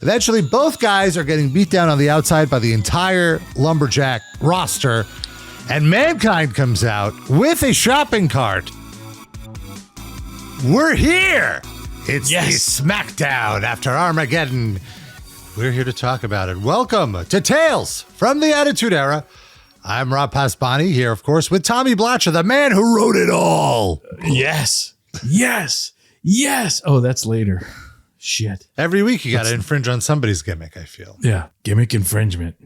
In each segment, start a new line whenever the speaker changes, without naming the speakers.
Eventually, both guys are getting beat down on the outside by the entire Lumberjack roster, and Mankind comes out with a shopping cart. We're here. It's the Smackdown after Armageddon. We're here to talk about it. Welcome to Tales from the Attitude Era. I'm Rob Pasbani here, of course, with Tommy Blacha, the man who wrote it all.
Yes. Oh, that's later. Shit.
Every week you got to infringe on somebody's gimmick, I feel.
Yeah, gimmick infringement.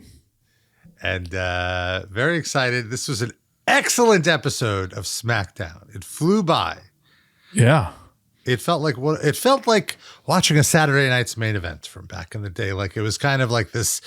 And very excited. This was an excellent episode of Smackdown. It flew by.
Yeah.
It felt like watching a Saturday night's main event from back in the day. Like it was kind of like this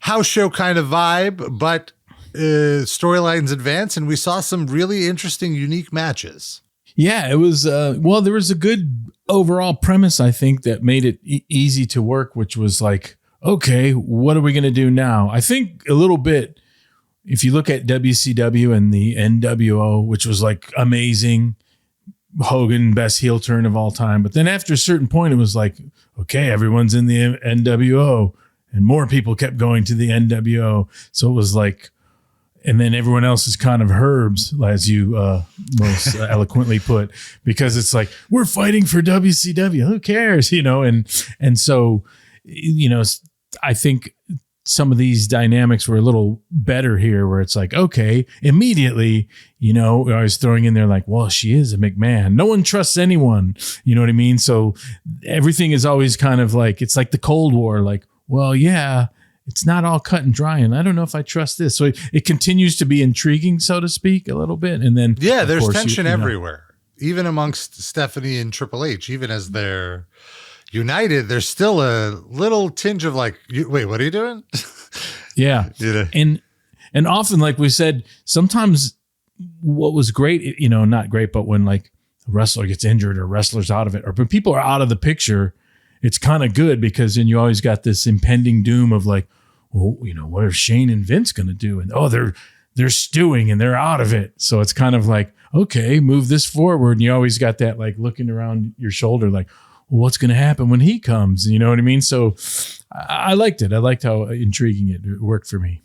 house show kind of vibe, but storylines advance, and we saw some really interesting, unique matches.
Yeah, it was, there was a good overall premise, I think, that made it easy to work, which was like, okay, what are we going to do now? I think a little bit, if you look at WCW and the NWO, which was like amazing, Hogan, best heel turn of all time. But then after a certain point, it was like, okay, everyone's in the NWO, and more people kept going to the NWO. So it was like, and then everyone else is kind of herbs, as you most eloquently put, because it's like, we're fighting for WCW. Who cares? And so, I think some of these dynamics were a little better here, where it's like, okay, immediately, I was throwing in there like, well, she is a McMahon. No one trusts anyone. You know what I mean? So everything is always kind of like, it's like the Cold War, like, well, yeah, it's not all cut and dry, and I don't know if I trust this. So it continues to be intriguing, so to speak, a little bit. And then,
yeah, there's tension everywhere, even amongst Stephanie and Triple H. Even as they're united, there's still a little tinge of like, wait, what are you doing?
Yeah. And often, like we said, sometimes what was great, not great, but when like a wrestler gets injured or wrestler's out of it, or when people are out of the picture, it's kind of good, because then you always got this impending doom of like, well, what are Shane and Vince going to do? And they're stewing and they're out of it. So it's kind of like, okay, move this forward. And you always got that like looking around your shoulder, like, well, what's going to happen when he comes? You know what I mean? So I liked it. I liked how intriguing it worked for me.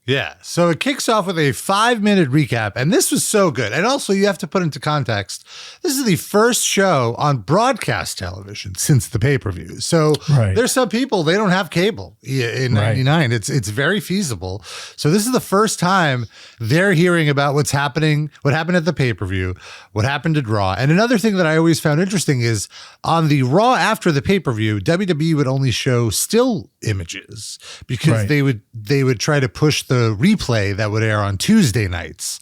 Yeah. So it kicks off with a 5-minute recap, and this was so good. And also, you have to put into context, this is the first show on broadcast television since the pay-per-view. So There's some people, they don't have cable in 99. It's very feasible. So this is the first time they're hearing about what happened at the pay-per-view, what happened at Raw. And another thing that I always found interesting is on the Raw after the pay-per-view, WWE would only show still images, because they would try to push the replay that would air on Tuesday nights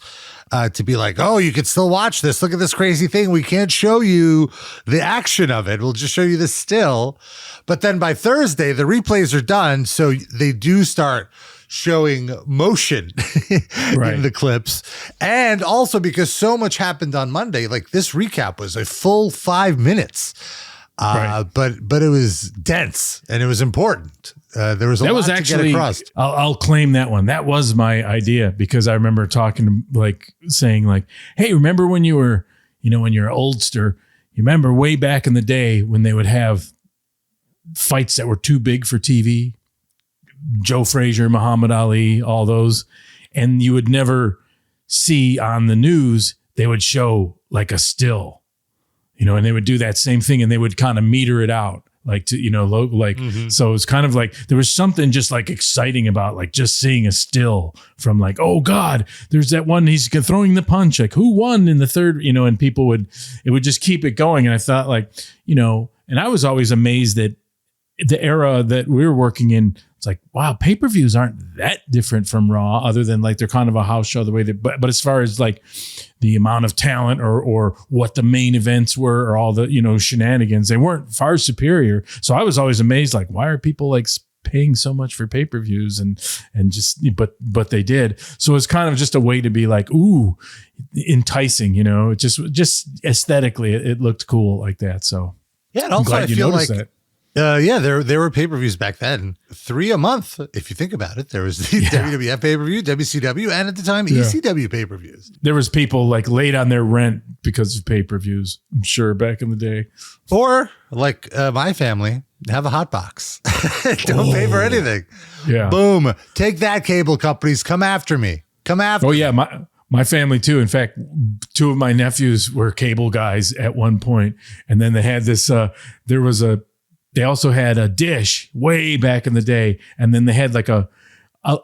to be like, oh, you could still watch this. Look at this crazy thing. We can't show you the action of it. We'll just show you the still. But then by Thursday, the replays are done. So they do start showing motion in the clips. And also because so much happened on Monday, like this recap was a full 5 minutes. But it was dense and it was important. There was a lot to get across.
I'll claim that one. That was my idea, because I remember saying like, hey, remember when you were, when you're an oldster, you remember way back in the day when they would have fights that were too big for TV, Joe Frazier, Muhammad Ali, all those, and you would never see on the news, they would show like a still. And they would do that same thing, and they would kind of meter it out, like to, So it's kind of like there was something just like exciting about like just seeing a still from like, oh God, there's that one, he's throwing the punch, like who won in the third, and it would just keep it going. And I thought like, and I was always amazed that the era that we were working in, it's like, wow, pay-per-views aren't that different from Raw, other than like they're kind of a house show the way that, but as far as like the amount of talent or what the main events were, or all the, shenanigans, they weren't far superior. So I was always amazed, like, why are people like paying so much for pay-per-views and just, but they did. So it's kind of just a way to be like, ooh, enticing, just aesthetically, it looked cool like that. So
yeah. And also I feel like that. There were pay-per-views back then, 3 a month. If you think about it, there was the WWF pay-per-view, WCW, and at the time, ECW pay-per-views.
There was people like late on their rent because of pay-per-views, I'm sure, back in the day.
Or like my family, have a hot box. Don't pay for anything.
Yeah.
Boom. Take that, cable companies. Come after me. Come after me.
Oh, yeah. My family, too. In fact, two of my nephews were cable guys at one point. And then they had this, they also had a dish way back in the day. And then they had like a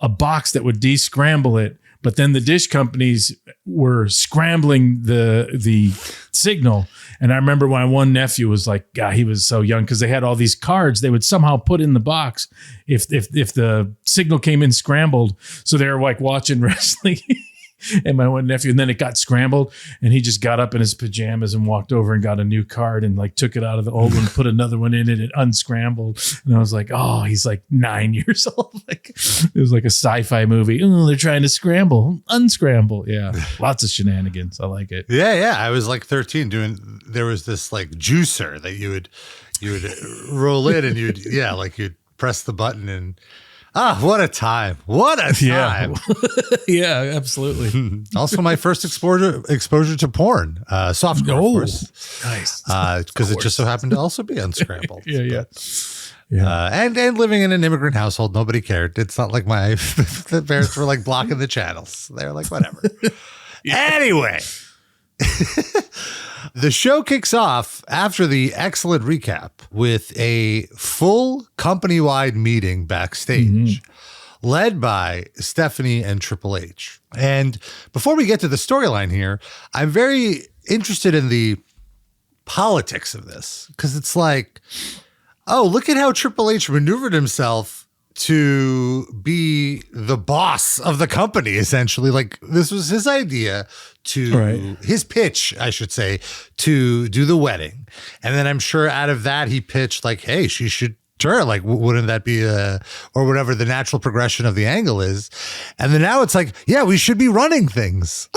box that would descramble it. But then the dish companies were scrambling the signal. And I remember my one nephew was like, God, he was so young because they had all these cards they would somehow put in the box if the signal came in scrambled. So they were like watching wrestling. And my one nephew, and then it got scrambled, and he just got up in his pajamas and walked over and got a new card and like took it out of the old one, put another one in it, and unscrambled. And I was like, oh, he's like 9 years old. Like it was like a sci-fi movie. Oh, they're trying to unscramble. Yeah, lots of shenanigans. I like it.
Yeah. I was like 13 there was this like juicer that you would roll in and you'd press the button and. What a time. What a time.
Yeah, absolutely.
Also my first exposure to porn. Softcore, of course.
Nice.
Because it just so happened to also be unscrambled.
Yeah.
And living in an immigrant household, nobody cared. It's not like my the parents were like blocking the channels. They're like, whatever. Anyway. The show kicks off after the excellent recap with a full company-wide meeting backstage led by Stephanie and Triple H. And before we get to the storyline here, I'm very interested in the politics of this because it's like, oh, look at how Triple H maneuvered himself to be the boss of the company, essentially. Like this was his idea his pitch, I should say, to do the wedding. And then I'm sure out of that, he pitched like, hey, she should sure. Like, wouldn't that be or whatever the natural progression of the angle is? And then now it's like, yeah, we should be running things.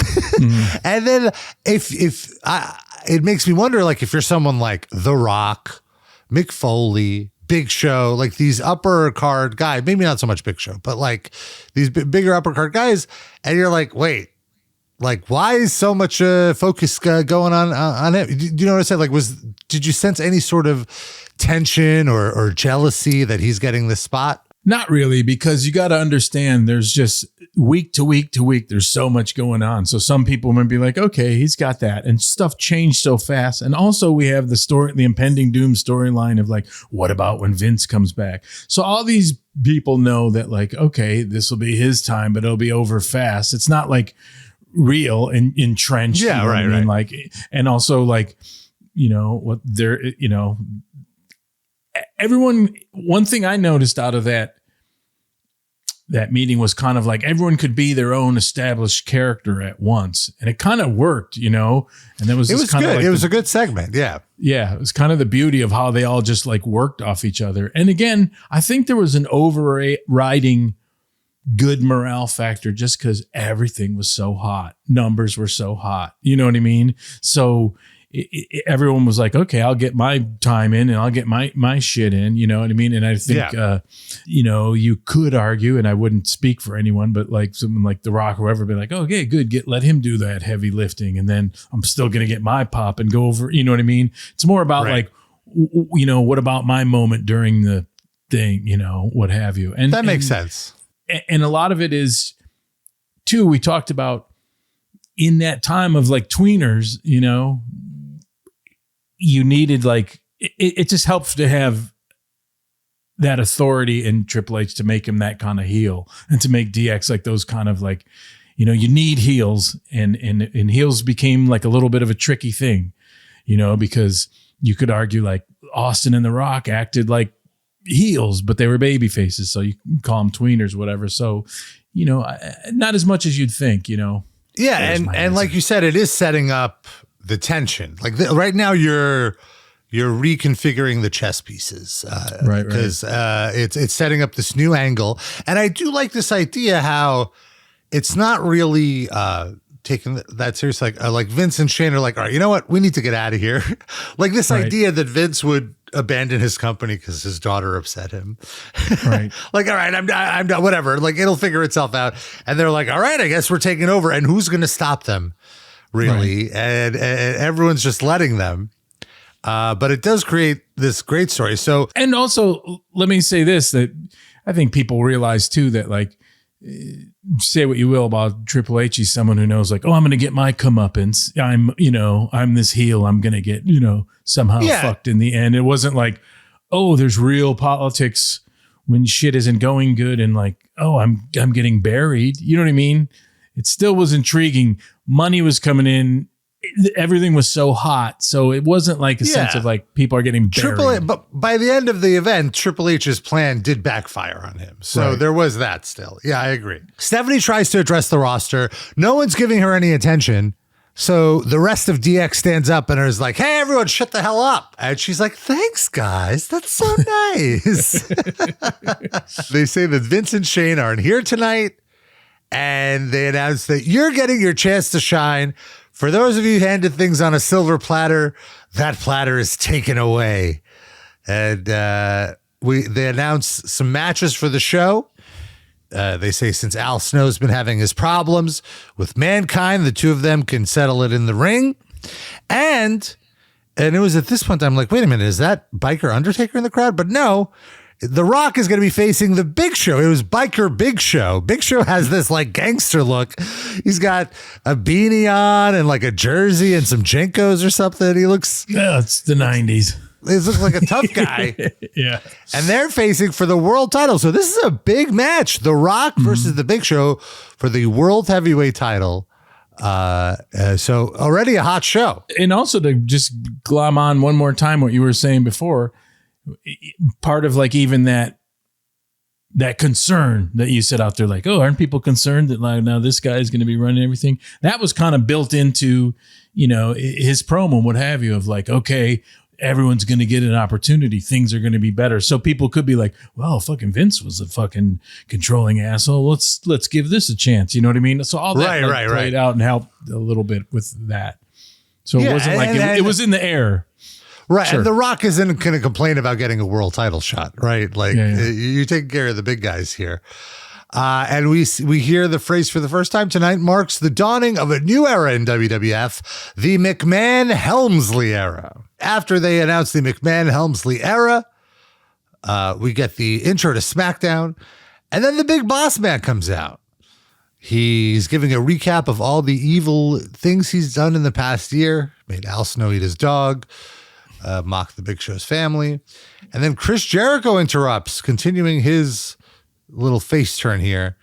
And then it makes me wonder, like, if you're someone like The Rock, Mick Foley, Big Show, like these upper card guys, maybe not so much Big Show, but like these bigger upper card guys. And you're like, wait, like, why is so much focus going on it? Do you know what I said? Like, did you sense any sort of tension or jealousy that he's getting this spot?
Not really, because you got to understand there's just week to week to week, there's so much going on. So some people might be like, okay, he's got that. And stuff changed so fast. And also we have the impending doom storyline of like, what about when Vince comes back? So all these people know that like, okay, this will be his time, but it'll be over fast. It's not like real and entrenched.
Yeah, right.
Like, and also like, what they're, everyone, one thing I noticed out of that meeting was kind of like everyone could be their own established character at once. And it kind of worked, and it was
good. Like it was a good segment. Yeah.
Yeah. It was kind of the beauty of how they all just like worked off each other. And again, I think there was an overriding good morale factor just because everything was so hot. Numbers were so hot. You know what I mean? So everyone was like, okay, I'll get my time in and I'll get my shit in, you know what I mean? And I think, you could argue, and I wouldn't speak for anyone, but like someone like The Rock or whoever be like, okay, good. Let him do that heavy lifting. And then I'm still going to get my pop and go over, you know what I mean? It's more about like, what about my moment during the thing, what have you. And
that makes sense.
And a lot of it is too, we talked about in that time of like tweeners, you needed like, it just helps to have that authority in Triple H to make him that kind of heel and to make DX like those kind of like, you need heels and heels became like a little bit of a tricky thing, because you could argue like Austin and The Rock acted like heels, but they were baby faces. So you can call them tweeners, whatever. So, not as much as you'd think, Yeah.
And like you said, it is setting up the tension. Like right now you're reconfiguring the chess pieces,
right?
Because it's setting up this new angle. And I do like this idea how it's not really taking that serious. Like Vince and Shane are like, all right, you know what? We need to get out of here. Like this idea that Vince would abandon his company because his daughter upset him.
Right.
Like, all right, I'm done, whatever. Like it'll figure itself out. And they're like, all right, I guess we're taking over. And who's going to stop them? Really? Right. And everyone's just letting them. But it does create this great story. So,
and also, let me say this, that I think people realize too that, like, say what you will about Triple H, he's someone who knows, like, oh, I'm going to get my comeuppance. I'm this heel. I'm going to get, somehow fucked in the end. It wasn't like, oh, there's real politics when shit isn't going good, and like, oh, I'm getting buried. You know what I mean? It still was intriguing. Money was coming in. Everything was so hot. So it wasn't like a sense of like people are getting buried.
But by the end of the event, Triple H's plan did backfire on him. So there was that still. Yeah, I agree. Stephanie tries to address the roster. No one's giving her any attention. So the rest of DX stands up and is like, hey, everyone, shut the hell up. And she's like, thanks, guys. That's so nice. They say that Vince and Shane aren't here tonight. And they announce that you're getting your chance to shine. For those of you handed things on a silver platter, that platter is taken away. And they announce some matches for the show. They say since Al Snow's been having his problems with Mankind, the two of them can settle it in the ring. And it was at this point I'm like, wait a minute, is that Biker Undertaker in the crowd? But no. The Rock is going to be facing the Big Show. It was Biker Big Show. Big Show has this like gangster look. He's got a beanie on and like a jersey and some Jenkos or something. He looks...
Yeah, it's the 90s.
He looks like a tough guy.
Yeah.
And they're facing for the world title. So this is a big match. The Rock versus the Big Show for the World Heavyweight title. So already a hot show.
And also to just glom on one more time what you were saying before, part of like even that concern that you said out there, like, oh, aren't people concerned that like now this guy is going to be running everything? That was kind of built into, his promo and what have you, of like, okay, everyone's going to get an opportunity. Things are going to be better. So people could be like, well, fucking Vince was a fucking controlling asshole. Let's give this a chance. You know what I mean? So all that played out and helped a little bit with that. So it wasn't like it was in the air.
Right.
Sure.
And The Rock isn't going to complain about getting a world title shot, right? Like you're taking care of the big guys here. And we hear the phrase for the first time tonight marks the dawning of a new era in WWF, the McMahon-Helmsley era. After they announce the McMahon-Helmsley era, we get the intro to Smackdown, and then the big boss man comes out. He's giving a recap of all the evil things he's done in the past year, made Al Snow eat his dog, mocked the Big Show's family. And then Chris Jericho interrupts, continuing his little face turn here,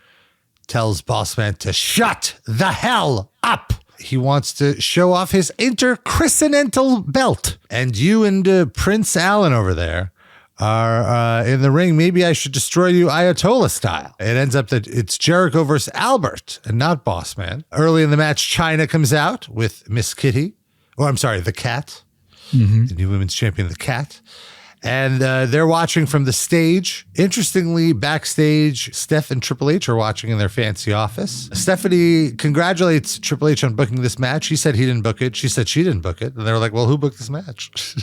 tells Bossman to shut the hell up. He wants to show off his intercontinental belt. And you and Prince Allen over there are in the ring. Maybe I should destroy you Ayatollah style. It ends up that it's Jericho versus Albert and not Bossman. Early in the match, Chyna comes out with Miss Kitty. The Cat. The new women's champion, the Cat. And they're watching from the stage. Interestingly, backstage, Steph and Triple H are watching in their fancy office. Stephanie congratulates Triple H on booking this match. He said he didn't book it. She said she didn't book it. And they were like, well, who booked this match?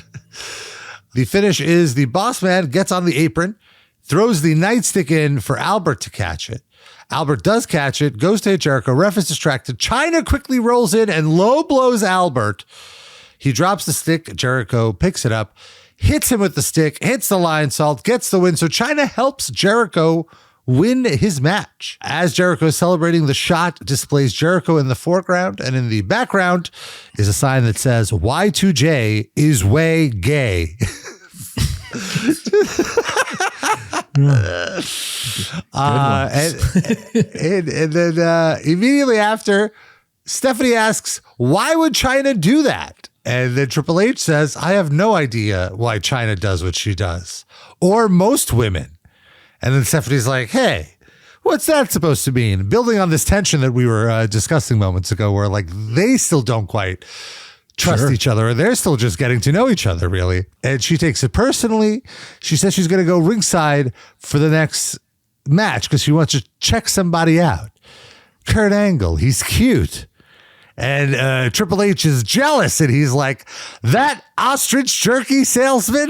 The finish is the boss man gets on the apron, throws the nightstick in for Albert to catch it. Albert does catch it, goes to hit Jericho. Ref is distracted. Chyna quickly rolls in and low blows Albert. He drops the stick. Jericho picks it up, hits him with the stick, hits the lion salt, gets the win. So Chyna helps Jericho win his match. As Jericho is celebrating, the shot displays Jericho in the foreground, and in the background is a sign that says Y2J is way gay. And then immediately after, Stephanie asks, why would Chyna do that? And then Triple H says, I have no idea why Chyna does what she does, or most women. And then Stephanie's like, hey, what's that supposed to mean? Building on this tension that we were discussing moments ago, where like they still don't quite trust each other, or they're still just getting to know each other, really. And she takes it personally. She says she's going to go ringside for the next match because she wants to check somebody out. Kurt Angle, he's cute. And Triple H is jealous, and he's like, that ostrich jerky salesman?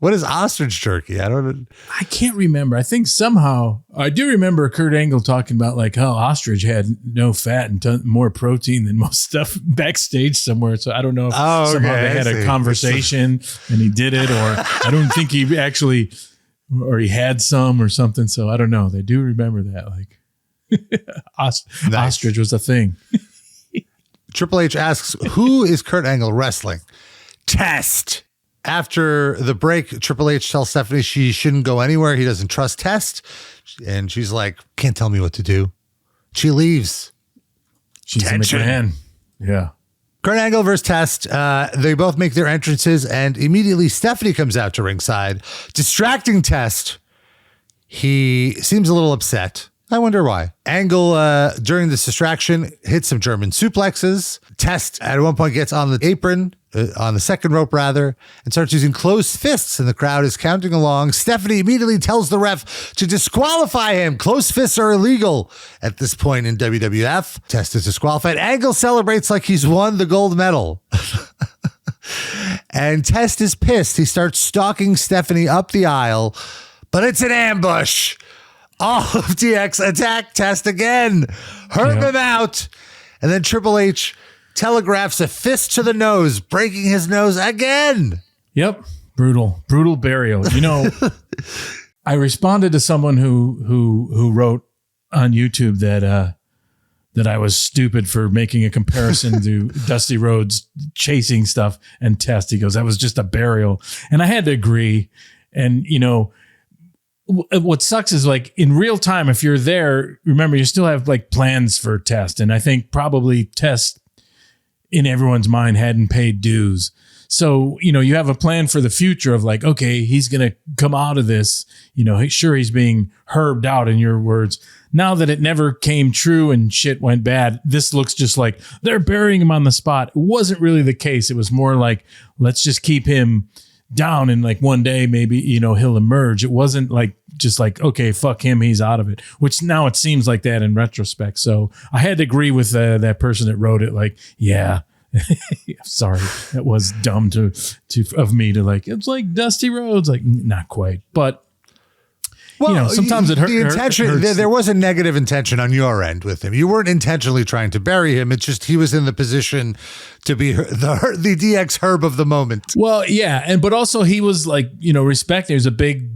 What is ostrich turkey?
I can't remember. I think somehow I do remember Kurt Angle talking about like how ostrich had no fat and more protein than most stuff backstage somewhere. So I don't know if somehow they had a conversation and he did it, or I don't think he actually, or he had some or something. So I don't know. They do remember that. Like ostrich was a thing.
Triple H asks, who is Kurt Angle wrestling? Test. After the break, Triple H tells Stephanie she shouldn't go anywhere. He doesn't trust Test. And she's like, can't tell me what to do. She leaves.
She's a McMahon. Yeah.
Kurt Angle versus Test. They both make their entrances, and immediately Stephanie comes out to ringside, distracting Test. He seems a little upset. I wonder why. Angle, during this distraction, hits some German suplexes. Test, at one point, gets on the apron, on the second rope, rather, and starts using closed fists, and the crowd is counting along. Stephanie immediately tells the ref to disqualify him. Closed fists are illegal at this point in WWF. Test is disqualified. Angle celebrates like he's won the gold medal. And Test is pissed. He starts stalking Stephanie up the aisle, but it's an ambush. All of DX attack Test again. Hurt him out. And then Triple H telegraphs a fist to the nose, breaking his nose again.
Yep. Brutal burial. You know, I responded to someone who wrote on YouTube that I was stupid for making a comparison to Dusty Rhodes chasing stuff and Test. He goes, that was just a burial. And I had to agree. And, you know, what sucks is like in real time, if you're there, remember, you still have like plans for Test. And I think probably Test in everyone's mind hadn't paid dues. So, you know, you have a plan for the future of like, okay, he's going to come out of this, you know, sure, he's being herbed out in your words. Now that it never came true and shit went bad, this looks just like they're burying him on the spot. It wasn't really the case. It was more like, let's just keep him down and like one day maybe, you know, he'll emerge. It wasn't like just like, okay, fuck him, he's out of it, which now it seems like that in retrospect. So I had to agree with that person that wrote it. Like, yeah, sorry, that was dumb of me to like, it's like Dusty Rhodes, like not quite, but well, you know, sometimes it hurt.
The intention, there was a negative intention on your end with him. You weren't intentionally trying to bury him. It's just he was in the position to be the DX herb of the moment.
Well, yeah, but also he was like, you know, respected. He was a big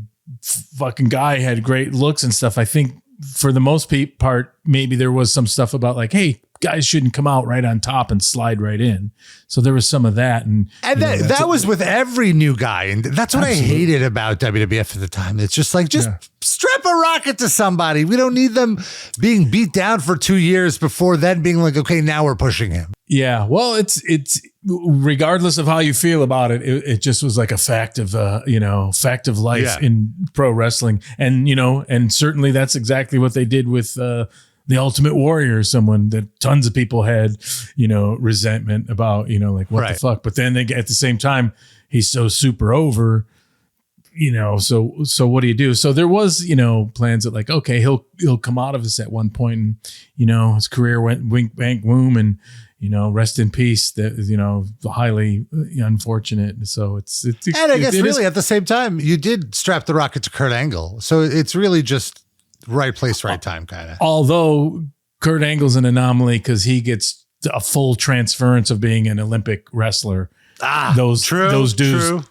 fucking guy, had great looks and stuff. I think for the most part, maybe there was some stuff about like, hey, guys shouldn't come out right on top and slide right in. So there was some of that. And
that was with every new guy. And that's what I hated about WWF at the time. It's just like, strap a rocket to somebody. We don't need them being beat down for 2 years before then being like, okay, now we're pushing him.
Yeah. Well, it's regardless of how you feel about it, it just was like a fact of life in pro wrestling. And, you know, and certainly that's exactly what they did with, the Ultimate Warrior, someone that tons of people had, you know, resentment about, you know, like what the fuck. But then at the same time, he's so super over, you know, so what do you do? So there was, you know, plans that like, okay, he'll come out of this at one point and, you know, his career went wink, bank, boom, and, you know, rest in peace. That, you know, highly unfortunate. So it's and
I guess really at the same time, you did strap the rocket to Kurt Angle. So it's really just right place, right time, kind of.
Although Kurt Angle's an anomaly because he gets a full transference of being an Olympic wrestler. Those dudes. True.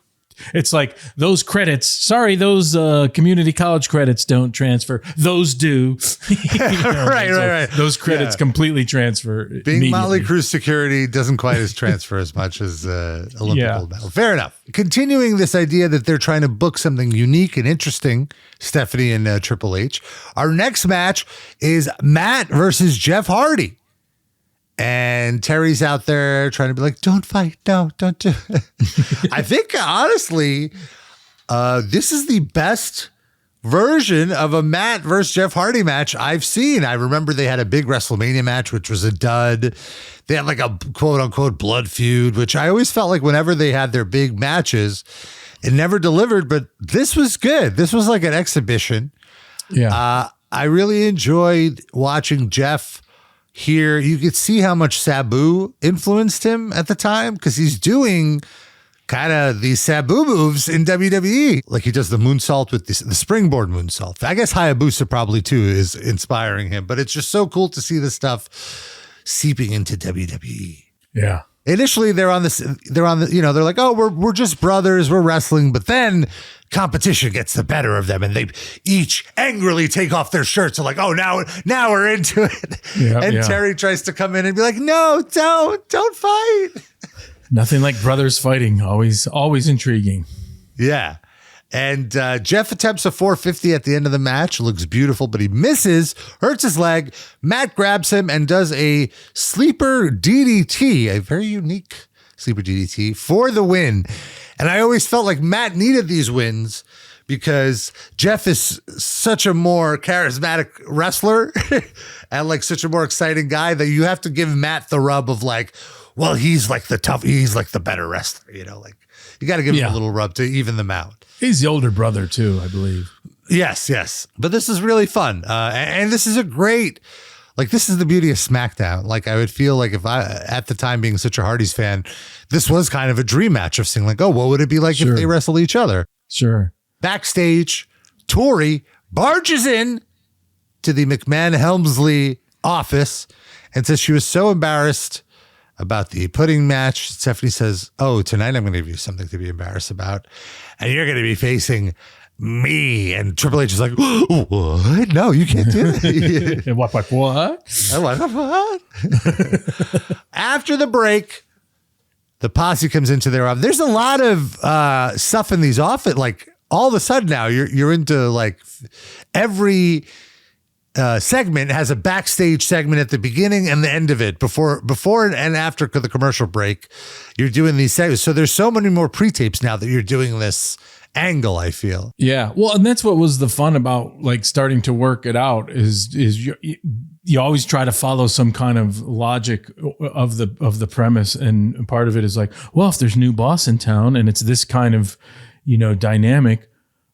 It's like those credits. Sorry, those community college credits don't transfer. Those do. Right. Those credits completely transfer.
Being Motley Crue security doesn't quite as transfer as much as Olympic gold medal. Fair enough. Continuing this idea that they're trying to book something unique and interesting, Stephanie and Triple H. Our next match is Matt versus Jeff Hardy. And Terry's out there trying to be like, don't fight. No, don't do it. I think, honestly, this is the best version of a Matt versus Jeff Hardy match I've seen. I remember they had a big WrestleMania match, which was a dud. They had like a quote unquote blood feud, which I always felt like whenever they had their big matches, it never delivered. But this was good. This was like an exhibition.
Yeah.
I really enjoyed watching Jeff here. You could see how much Sabu influenced him at the time because he's doing kind of the Sabu moves in WWE. Like he does the moonsault with the springboard moonsault. I guess Hayabusa probably too is inspiring him, but it's just so cool to see this stuff seeping into WWE.
Yeah.
Initially they're like, oh, we're just brothers, we're wrestling, but then competition gets the better of them and they each angrily take off their shirts and like, oh, now we're into it. And Terry tries to come in and be like, no, don't fight.
Nothing like brothers fighting. Always intriguing.
Yeah. And Jeff attempts a 450 at the end of the match. Looks beautiful, but he misses, hurts his leg. Matt grabs him and does a sleeper DDT, a very unique sleeper DDT for the win. And I always felt like Matt needed these wins because Jeff is such a more charismatic wrestler and like such a more exciting guy that you have to give Matt the rub of like, well, he's like the better wrestler, like you got to give him a little rub to even them out.
He's the older brother too, I believe.
Yes. But this is really fun. And this is a great, like, this is the beauty of SmackDown. Like, I would feel like if I, at the time being such a Hardy's fan, this was kind of a dream match of seeing like, oh, what would it be like if they wrestle each other?
Sure.
Backstage, Tori barges in to the McMahon-Helmsley office and says she was so embarrassed about the pudding match. Stephanie says, oh, tonight I'm going to give you something to be embarrassed about. And you're going to be facing me. And Triple H is like, what? No, you can't do that.
What?
After the break, the posse comes into their office. There's a lot of stuff in these offices. Like all of a sudden now you're into like every segment has a backstage segment at the beginning and the end of it. Before and after the commercial break, you're doing these segments. So there's so many more pre-tapes now that you're doing this angle, I feel. Yeah.
Well, and that's what was the fun about like starting to work it out is you always try to follow some kind of logic of the premise. And part of it is like, well, if there's new boss in town and it's this kind of, dynamic,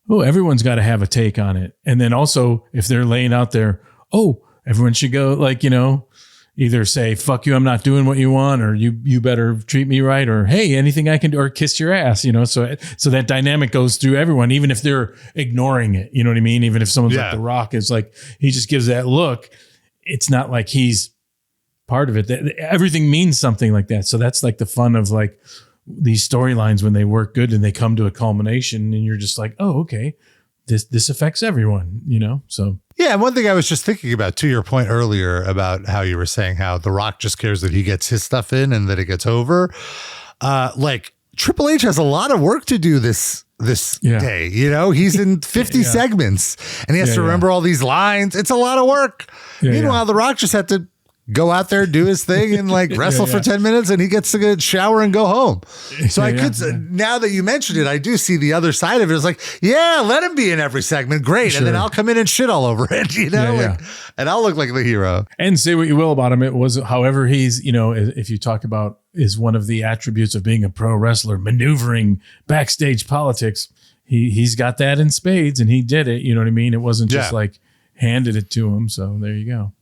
oh, everyone's got to have a take on it. And then also if they're laying out there, oh, everyone should go like, either say, fuck you, I'm not doing what you want, or you better treat me right, or hey, anything I can do, or kiss your ass, so that dynamic goes through everyone, even if they're ignoring it. You know what I mean? Even if someone's like The Rock is like, he just gives that look. It's not like he's part of it. Everything means something like that. So that's like the fun of like these storylines when they work good and they come to a culmination and you're just like, oh, okay, this affects everyone, so.
Yeah. And one thing I was just thinking about, to your point earlier about how you were saying how The Rock just cares that he gets his stuff in and that it gets over. Like Triple H has a lot of work to do this day. He's in 50 segments and he has to remember all these lines. It's a lot of work. Meanwhile, The Rock just had to go out there, do his thing and like wrestle for 10 minutes and he gets to go shower and go home. So now that you mentioned it, I do see the other side of it. It's like, let him be in every segment. Great. Sure. And then I'll come in and shit all over it, and I'll look like the hero.
And say what you will about him. It was, however, he's, if you talk about is one of the attributes of being a pro wrestler, maneuvering backstage politics. He's got that in spades and he did it. You know what I mean? It wasn't just like handed it to him. So there you go.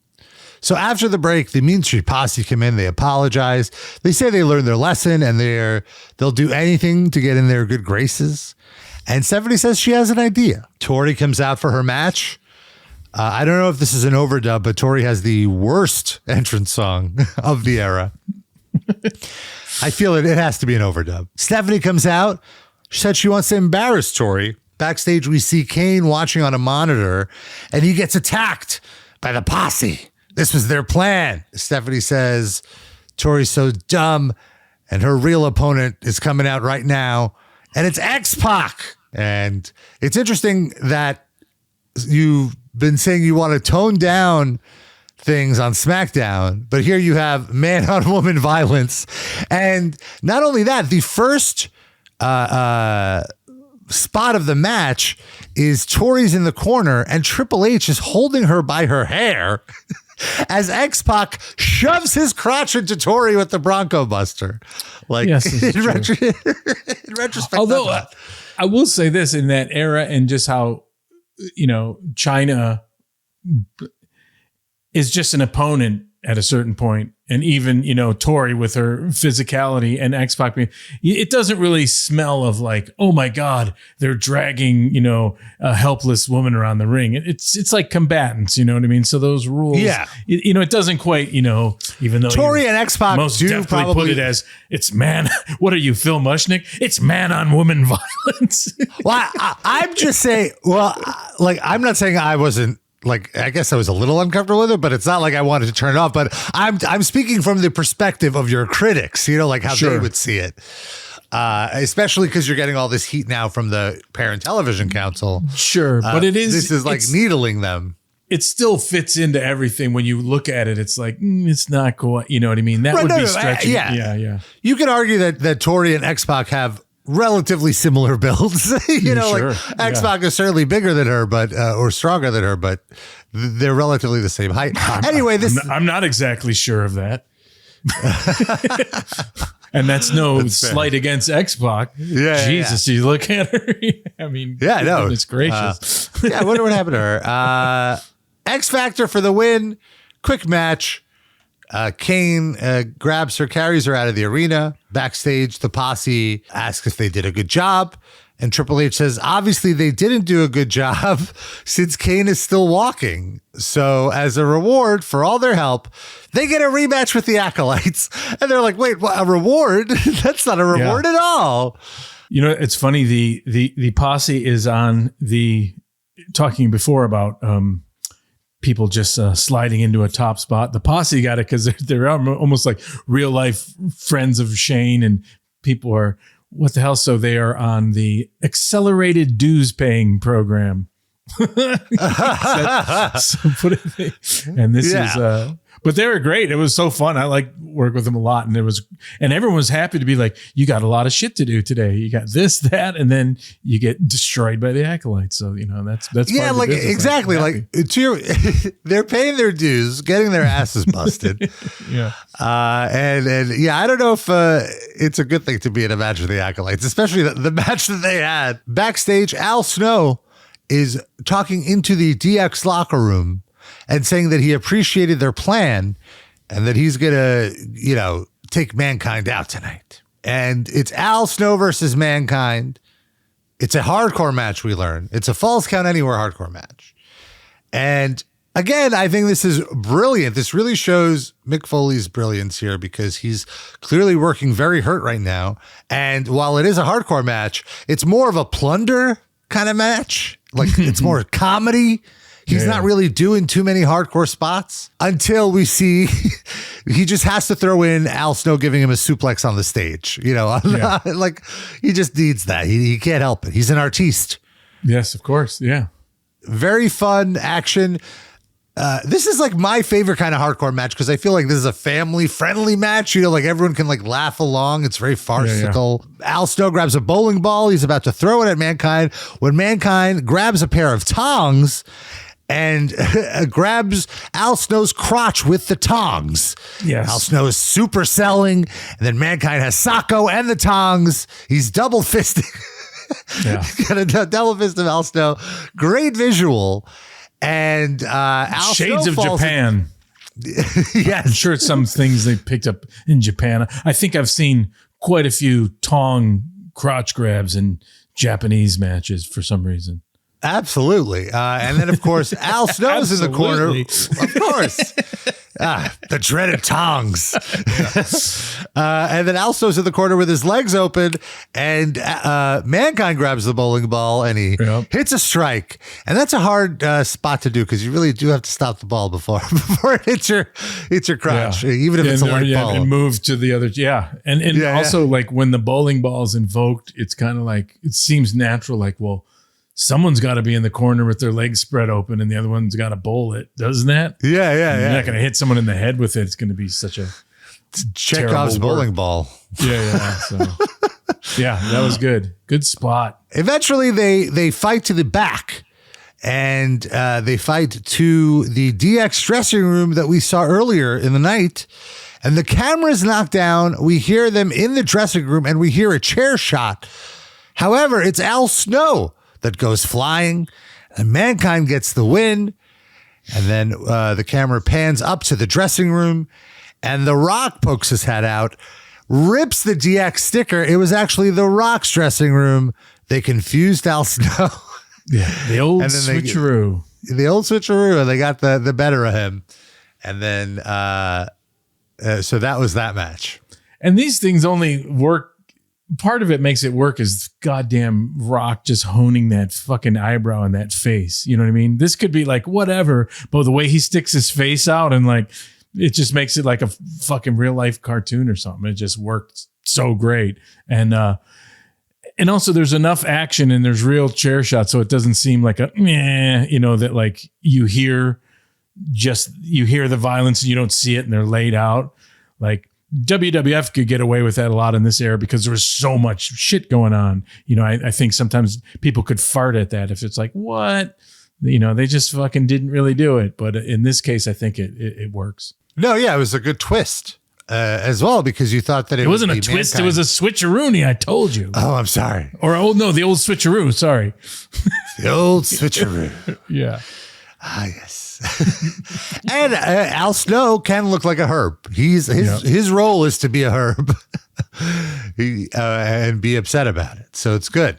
So after the break, the Mean Street Posse come in. They apologize. They say they learned their lesson and they'll do anything to get in their good graces. And Stephanie says she has an idea. Tori comes out for her match. I don't know if this is an overdub, but Tori has the worst entrance song of the era. I feel it has to be an overdub. Stephanie comes out. She said she wants to embarrass Tori. Backstage, we see Kane watching on a monitor and he gets attacked by the posse. This was their plan. Stephanie says Tori's so dumb and her real opponent is coming out right now. And it's X-Pac. And it's interesting that you've been saying you want to tone down things on SmackDown, but here you have man on woman violence. And not only that, the first spot of the match is Tori's in the corner and Triple H is holding her by her hair as X-Pac shoves his crotch into Tori with the Bronco Buster. Like,
yes,
in retrospect.
Although I will say this, in that era and just how, China is just an opponent at a certain point And even, Tori with her physicality and X-Pac, it doesn't really smell of like, oh my God, they're dragging, a helpless woman around the ring. It's like combatants, you know what I mean? So those rules, it doesn't quite, even though
Tori and X-Pac
most
do
definitely
probably
put it as it's man. What are you, Phil Mushnick? It's man on woman violence.
Well, I'm just saying, I'm not saying I wasn't, I guess I was a little uncomfortable with it, but it's not like I wanted to turn it off. But I'm speaking from the perspective of your critics, how they would see it. Especially because you're getting all this heat now from the Parent Television Council.
Sure, but
this is like needling them.
It still fits into everything when you look at it. It's like, it's not cool. You know what I mean? That would be stretching. Yeah.
You could argue that Tori and X-Pac have relatively similar builds. X-Pac is certainly bigger than her, but or stronger than her, but they're relatively the same height. Anyway,
I'm not exactly sure of that. And that's slight against X-Pac. Jesus, you look at her. I mean, it's gracious.
I wonder what happened to her. X Factor for the win. Quick match. Kane grabs her, carries her out of the arena. Backstage, the posse asks if they did a good job. And Triple H says, obviously they didn't do a good job since Kane is still walking. So as a reward for all their help, they get a rematch with the Acolytes. And they're like, wait, what, a reward? That's not a reward at all.
It's funny. The posse is on talking before about people just sliding into a top spot. The posse got it because they're almost like real life friends of Shane, and people are, what the hell? So they are on the accelerated dues paying program. And this is, but they were great. It was so fun. I like work with them a lot, and everyone was happy to be like, you got a lot of shit to do today. You got this, that, and then you get destroyed by the Acolytes. So, that's
yeah, like exactly. Like they're paying their dues, getting their asses busted. And I don't know if it's a good thing to be in a match with the Acolytes, especially the match that they had. Backstage, Al Snow is talking into the DX locker room and saying that he appreciated their plan and that he's going to, take Mankind out tonight. And it's Al Snow versus Mankind. It's a hardcore match, we learn. It's a Falls Count Anywhere hardcore match. And again, I think this is brilliant. This really shows Mick Foley's brilliance here because he's clearly working very hurt right now. And while it is a hardcore match, it's more of a plunder kind of match. Like it's more comedy. He's not really doing too many hardcore spots until we see he just has to throw in Al Snow giving him a suplex on the stage. Like he just needs that. He can't help it. He's an artiste.
Yes, of course. Yeah.
Very fun action. This is like my favorite kind of hardcore match because I feel like this is a family-friendly match. Like everyone can like laugh along. It's very farcical. Al Snow grabs a bowling ball. He's about to throw it at Mankind when Mankind grabs a pair of tongs and grabs Al Snow's crotch with the tongs.
Yes.
Al Snow is super selling, and then Mankind has Sacco and the tongs. He's double fisting. Got a double fist of Al Snow. Great visual. And Al
Shades
Snow
of Japan.
Yes.
I'm sure it's some things they picked up in Japan. I think I've seen quite a few tong crotch grabs in Japanese matches for some reason.
Absolutely. And then, of course, Al Snow's in the corner. Of course. The dreaded tongs. And then Al Snow's in the corner with his legs open, and Mankind grabs the bowling ball and he hits a strike. And that's a hard spot to do because you really do have to stop the ball before it hits your crotch, even if it's a light ball.
And move to the other. Yeah. And also, like, when the bowling ball is invoked, it's kind of like, it seems natural, like, well, someone's got to be in the corner with their legs spread open and the other one's got to bowl it, doesn't that?
Yeah.
You're not going to hit someone in the head with it. It's going to be such a
Chekhov's bowling ball.
Yeah. So, that was good. Good spot.
Eventually, they fight to the back and they fight to the DX dressing room that we saw earlier in the night. And the camera's knocked down. We hear them in the dressing room and we hear a chair shot. However, it's Al Snow that goes flying, and Mankind gets the win. And then the camera pans up to the dressing room, And The Rock pokes his head out, rips the DX sticker. It was actually The Rock's dressing room. They confused Al Snow.
Yeah, the old switcheroo.
And they got the better of him. And then, so that was that match.
And these things only work. Part of it makes it work is goddamn Rock just honing that fucking eyebrow and that face. You know what I mean? This could be like whatever, but the way he sticks his face out and like, it just makes it like a fucking real life cartoon or something. It just worked so great. And also there's enough action and there's real chair shots. So it doesn't seem like a meh, that like you hear the violence and you don't see it and they're laid out. Like WWF could get away with that a lot in this era because there was so much shit going on. I think sometimes people could fart at that if it's like, what? They just fucking didn't really do it. But in this case, I think it works.
No, yeah, it was a good twist as well because you thought that it
wasn't a twist. Mankind. It was a switcheroony. I told you.
Oh, I'm sorry.
The old switcheroo. Sorry.
The old switcheroo.
Yeah.
Ah, yes. And Al Snow can look like a herb. His role is to be a herb and be upset about it. So it's good.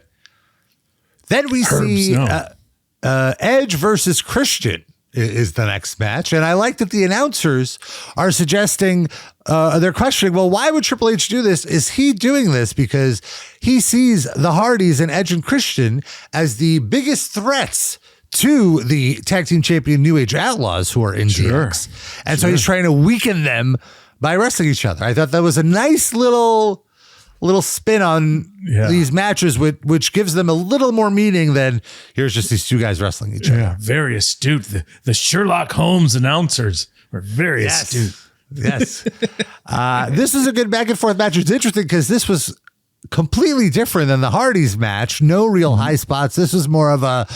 Then we see Edge versus Christian is the next match. And I like that the announcers are suggesting, they're questioning, well, why would Triple H do this? Is he doing this because he sees the Hardys and Edge and Christian as the biggest threats to the tag team champion New Age Outlaws who are in DX. And so he's trying to weaken them by wrestling each other. I thought that was a nice little spin on these matches, which gives them a little more meaning than here's just these two guys wrestling each other.
Very astute. The Sherlock Holmes announcers were very astute.
Yes. This is a good back and forth match. It's interesting because this was completely different than the Hardys match. No real high spots. This was more of a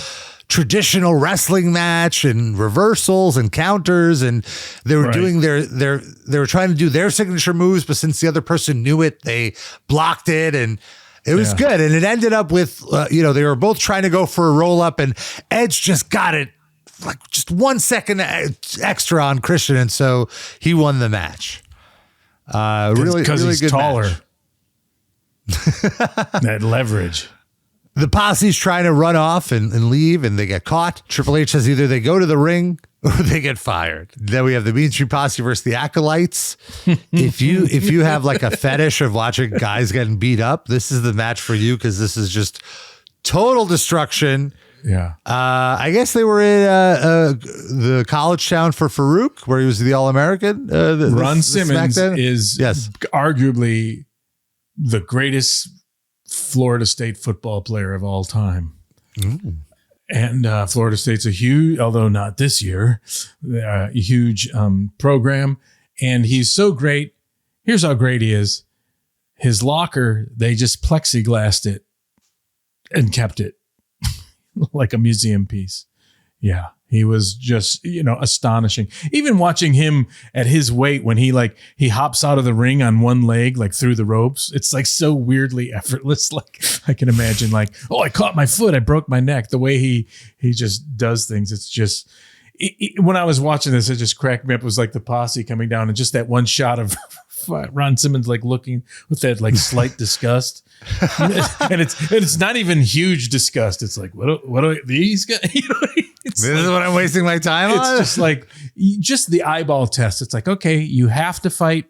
traditional wrestling match and reversals and counters, and they were doing they were trying to do their signature moves, but since the other person knew it, they blocked it, and it was good. And it ended up with they were both trying to go for a roll up, and Edge just got it like just 1 second extra on Christian, and so he won the match. Really,
because
really
he's
good
taller.
Match.
That leverage.
The posse's trying to run off and leave, and they get caught. Triple H says either they go to the ring or they get fired. Then we have the Mean Street Posse versus the Acolytes. If you have like a fetish of watching guys getting beat up, this is the match for you because this is just total destruction.
Yeah.
I guess they were in the college town for Farouk, where he was the All-American.
Ron Simmons is arguably the greatest Florida State football player of all time.
Mm.
And Florida State's a huge, although not this year, a huge program. And he's so great. Here's how great he is. His locker, they just plexiglassed it and kept it like a museum piece. Yeah. He was just, astonishing. Even watching him at his weight when he hops out of the ring on one leg, like through the ropes. It's like so weirdly effortless. Like I can imagine I caught my foot. I broke my neck. The way he just does things. It's just, when I was watching this, it just cracked me up. It was like the posse coming down and just that one shot of Ron Simmons, like looking with that like slight disgust. and it's not even huge disgust. It's like, what do these guys,
this is what I'm wasting my time on.
It's just like just the eyeball test. It's like, okay, you have to fight.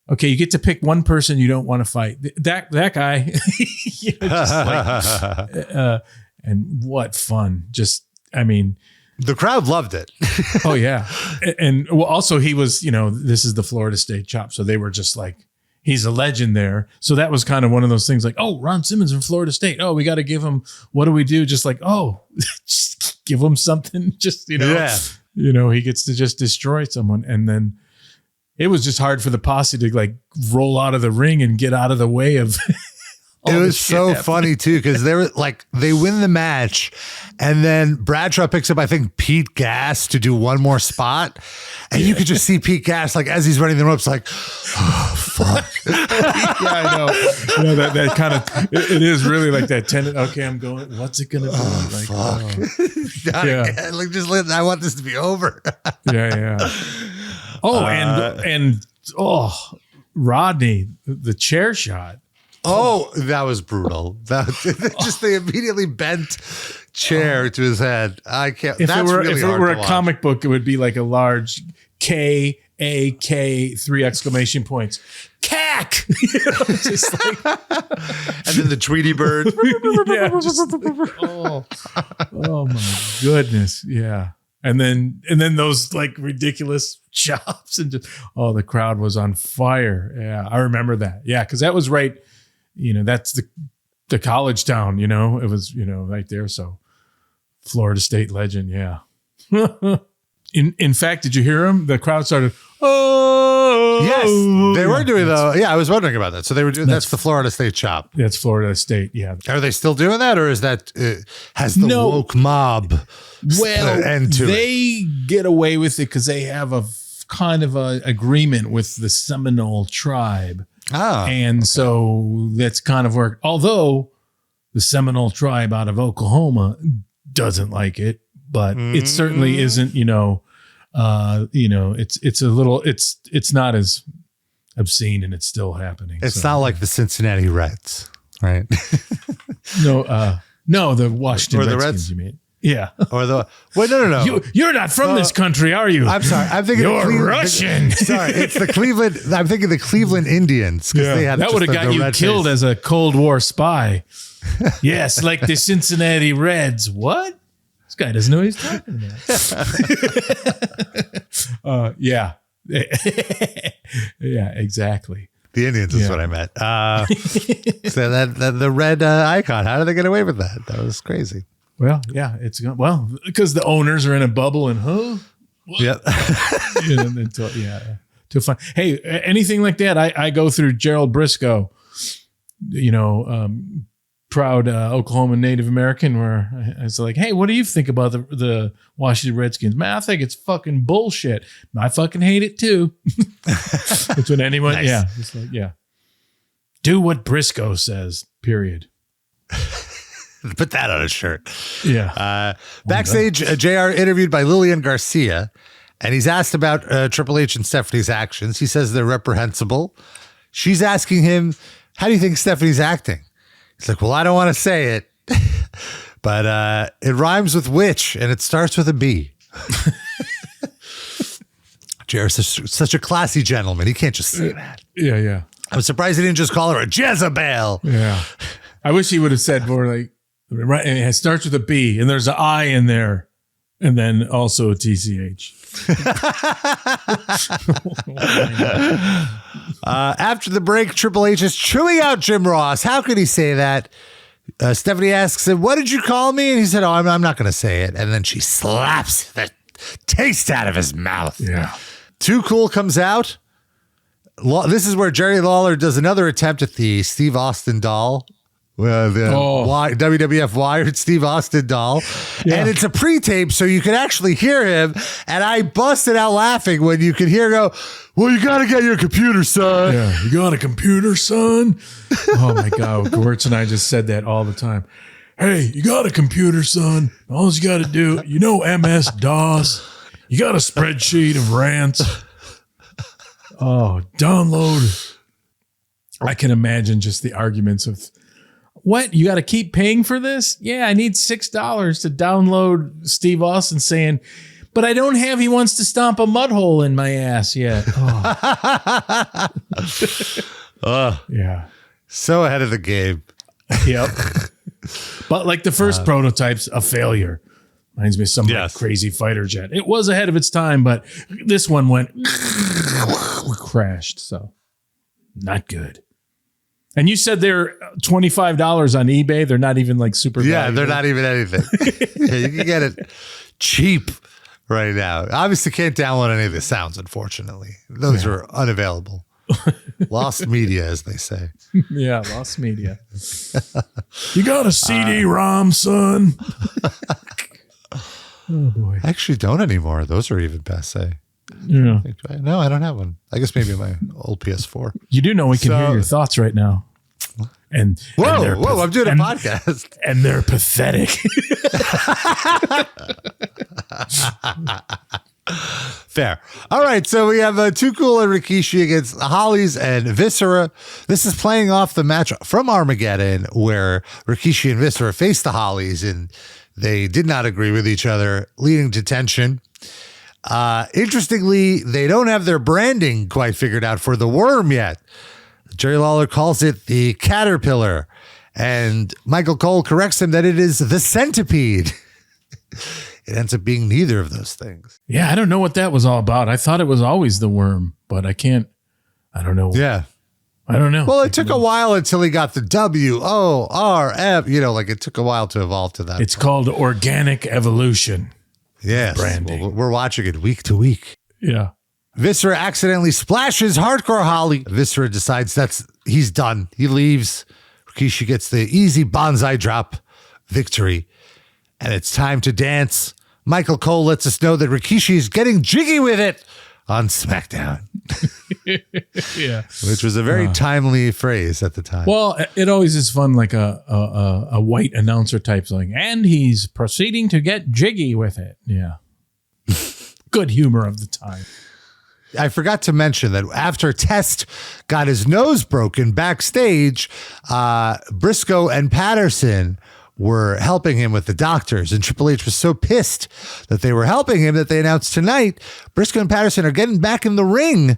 Okay, you get to pick one person you don't want to fight. That guy. And what fun!
The crowd loved it.
Oh yeah, and well, also he was. This is the Florida State chop, so they were just like. He's a legend there. So that was kind of one of those things like, oh, Ron Simmons from Florida State. Oh, we got to give him, what do we do? Just like, oh, just give him something. Just, he gets to just destroy someone. And then it was just hard for the posse to like roll out of the ring and get out of the way of.
It was so funny too, because they win the match, and then Bradshaw picks up, I think, Pete Gas to do one more spot, and you could just see Pete Gas like as he's running the ropes, like, oh fuck.
Yeah, I know. That kind of it is really like that tenant. Okay, I'm going. What's it gonna be?
Fuck. I want this to be over.
Yeah. Rodney, the chair shot.
Oh, that was brutal. They immediately bent chair to his head. I can't.
If
that's
it were,
really
if it
hard
were
to
a
watch.
comic book, it would be like a large K-A-K 3 exclamation points. Cack! Just like,
and then the Tweety bird.
yeah, just like, oh my goodness. Yeah. And then those like ridiculous chops and just, the crowd was on fire. Yeah, I remember that. Yeah, because that was right. That's the college town. It was right there. So Florida State legend. Yeah. In fact, did you hear him? The crowd started. Oh,
yes, they were doing the. Yeah, I was wondering about that. So they were doing. That's the Florida State chop.
That's Florida State. Yeah.
Are they still doing that, or is that has the woke mob?
They get away with it because they have a kind of a agreement with the Seminole tribe. So that's kind of worked. Although the Seminole tribe out of Oklahoma doesn't like it, but it certainly isn't. It's a little. It's not as obscene, and it's still happening.
It's not like the Cincinnati Reds, right?
No, the Washington
or the
Redskins.
Reds.
You mean? Yeah.
Or the no.
You're not from this country, are you?
I'm sorry. I'm thinking
you're Russian.
Sorry, it's the Cleveland. I'm thinking the Cleveland Indians because they had
that would have got you killed as a Cold War spy. Yes, like the Cincinnati Reds. What? This guy doesn't know what he's talking about. Yeah. Yeah, exactly.
The Indians is what I meant. So that the red icon. How did they get away with that? That was crazy.
Well, yeah, because the owners are in a bubble and
Yep.
Too fun. Hey, anything like that? I go through Gerald Briscoe, proud Oklahoma Native American, where it's like, hey, what do you think about the Washington Redskins? Man, I think it's fucking bullshit. I fucking hate it too. That's what anyone, nice. Yeah, it's like, yeah. Do what Briscoe says. Period.
Put that on a shirt.
Yeah.
Backstage, JR interviewed by Lillian Garcia, and he's asked about Triple H and Stephanie's actions. He says they're reprehensible. She's asking him, how do you think Stephanie's acting? He's like, well, I don't want to say it, but it rhymes with witch, and it starts with a B. JR is such a classy gentleman. He can't just say that.
Yeah.
I'm surprised he didn't just call her a Jezebel.
Yeah. I wish he would have said more like, right, and it starts with a B, and there's an I in there, and then also a TCH.
After the break, Triple H is chewing out Jim Ross. How could he say that? Stephanie asks him, what did you call me? And he said, I'm not going to say it. And then she slaps the taste out of his mouth.
Yeah.
Too Cool comes out. This is where Jerry Lawler does another attempt at the Steve Austin doll. WWF Wired Steve Austin doll. Yeah. And it's a pre-tape, so you can actually hear him. And I busted out laughing when you could hear go, well, you got to get your computer, son.
Yeah, you got a computer, son? Oh, my God. Gewurz and I just said that all the time. Hey, you got a computer, son? All you got to do, MS-DOS. You got a spreadsheet of rants. Oh, download. I can imagine just the arguments of, what? You got to keep paying for this? Yeah, I need $6 to download Steve Austin saying, but I don't have, he wants to stomp a mud hole in my ass yet. Oh. Yeah.
So ahead of the game.
Yep. But like the first prototype's a failure. Reminds me of some crazy fighter jet. It was ahead of its time, but this one went crashed. So not good. And you said they're $25 on eBay. They're not even like super valuable.
They're not even anything. You can get it cheap right now. Obviously can't download any of the sounds, unfortunately. Those are unavailable. Lost media, as they say.
Yeah, lost media. You got a CD-ROM, son? Oh, boy.
I actually don't anymore. Those are even passe.
Yeah.
No, I don't have one. I guess maybe my old PS4.
You do know we can hear your thoughts right now. And
whoa, I'm doing a podcast.
And they're pathetic.
Fair. All right, so we have Too Cool and Rikishi against the Hollies and Viscera. This is playing off the match from Armageddon where Rikishi and Viscera faced the Hollies and they did not agree with each other, leading to tension. Interestingly, they don't have their branding quite figured out for the worm yet. Jerry Lawler calls it the caterpillar, and Michael Cole corrects him that it is the centipede. It ends up being neither of those things.
Yeah, I don't know what that was all about. I thought it was always the worm, but I don't know.
Yeah.
I don't know.
Well, it took a while until he got the WORF, like it took a while to evolve to that.
It's called organic evolution.
Yes.
Branding.
Well, we're watching it week to week.
Yeah.
Viscera accidentally splashes Hardcore Holly. Viscera decides he's done. He leaves. Rikishi gets the easy bonsai drop victory. And it's time to dance. Michael Cole lets us know that Rikishi is getting jiggy with it on Smackdown.
Yeah.
Which was a very timely phrase at the time.
Well, it always is fun, like a white announcer type thing. And he's proceeding to get jiggy with it. Yeah. Good humor of the time.
I forgot to mention that after Test got his nose broken backstage, Briscoe and Patterson were helping him with the doctors, and Triple H was so pissed that they were helping him that they announced tonight Briscoe and Patterson are getting back in the ring